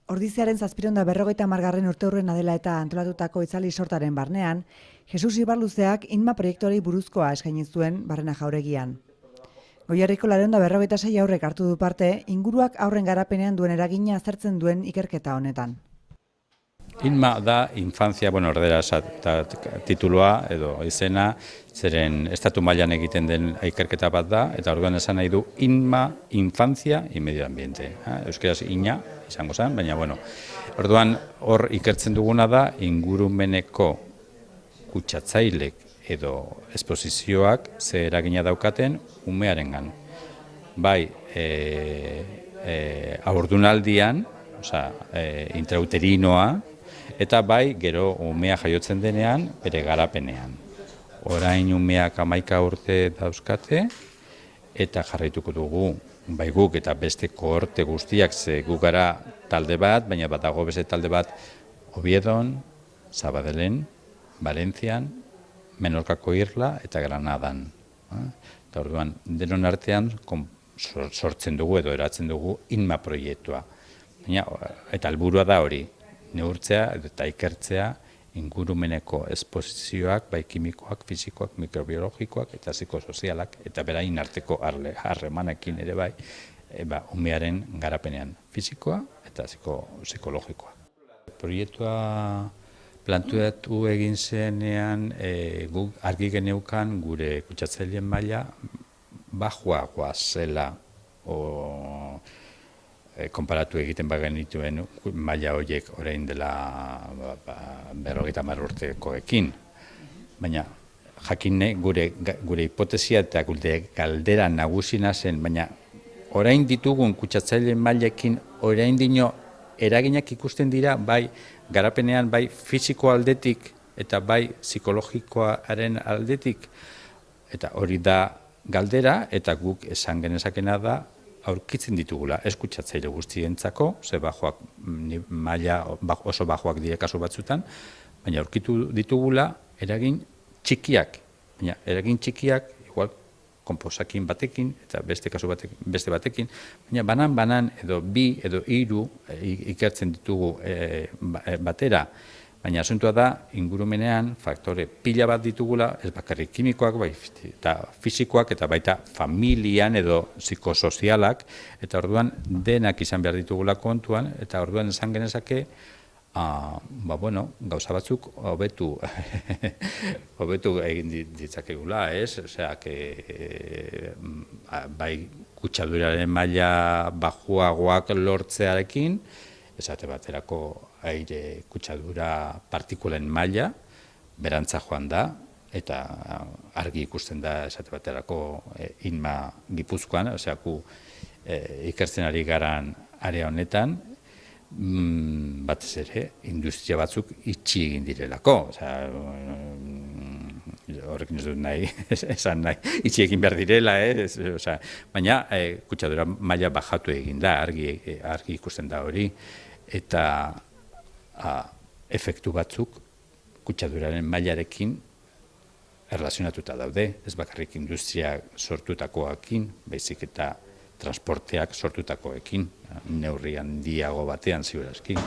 Ordiziaren 750. urteurrena dela eta antolatutako itzali sortaren barnean, Jesus Ibarluzeak Inma proiektuari buruzkoa eskaini zuen Barrena Jauregian. Goierriko 456 haurrek hartu du parte, inguruak haurren garapenean duen eragina aztertzen duen ikerketa honetan. Inma da infantzia, erderaz titulua edo izena, zeren estatu mailan egiten den ikerketa bat da, eta orduan esan nahi du Inma, infantzia y medio ambiente. Euskaraz ina izango zen, baina orduan hor ikertzen duguna da ingurumeneko kutsatzailek edo esposizioak ze eragina daukaten umearengan. Bai, haurdunaldian, intrauterinoa, eta bai, gero umea jaiotzen denean, bere garapenean. Orain umeak 11 urte dauzkate, eta jarraituko dugu, bai guk eta beste kohorte guztiak, ze gu gara talde bat, baina badago beste talde bat Oviedon, Sabadellen, Valentzian, Menorkako Irla eta Granadan. Eta orduan, denon artean sortzen dugu edo eratzen dugu Inma proiektua. Eta helburua da hori, neurtzea eta ikertzea ingurumeneko esposizioak, bai kimikoak, fisikoak, mikrobiologikoak eta psikosozialak, eta berain arteko harremanekin ere bai, umearen garapenean fisikoa eta psikologikoa. Proiektua planteatu egin zenean, guk argi geneukan gure kutsatzaileen maila bajoagoa zela, konparatu egiten bagenituen maila horiek orain dela 50 urtekoekin. Baina jakin gure hipotesia eta gure galdera nagusina zen, baina orain ditugun kutsatzaileen mailekin orain dino eraginak ikusten dira, bai garapenean, bai fisiko aldetik eta bai psikologikoaren aldetik. Eta hori da galdera, eta guk esan genezakena da, aurkitzen ditugula eskutsatzaile guztientzako, ze maila oso bajoak dire kasu batzutan, baina aurkitu ditugula eragin txikiak. Baina eragin txikiak, igual, konposakin batekin, eta beste kasu beste batekin, baina banan edo 2 edo 3 ikertzen ditugu batera. Baina asuntua da, ingurumenean faktore pila bat ditugula, ez bakarrik kimikoak, eta fisikoak, eta baita familian edo psikosozialak, eta orduan denak izan behar ditugula kontuan, eta orduan esan genezake, gauza batzuk hobetu egin ditzakegula, ez? Osea, bai kutsaduraren maila bajuagoak lortzearekin, esate baterako aire kutsadura partikulen maila, berantza joan da, eta argi ikusten da esate baterako Inma Gipuzkoan, osea, ikertzen ari garan area honetan, batez ere, industria batzuk itxi egin direlako. Horrekin ez dut nahi, esan nahi, itxi egin behar direla, baina kutsadura maila bajatu egin da, argi ikusten da hori, eta efektu batzuk kutsaduraren mailarekin erlazionatuta daude, ez bakarrik industria sortutakoekin, baizik eta transporteak sortutakoekin, neurri handiago batean ziurazkin.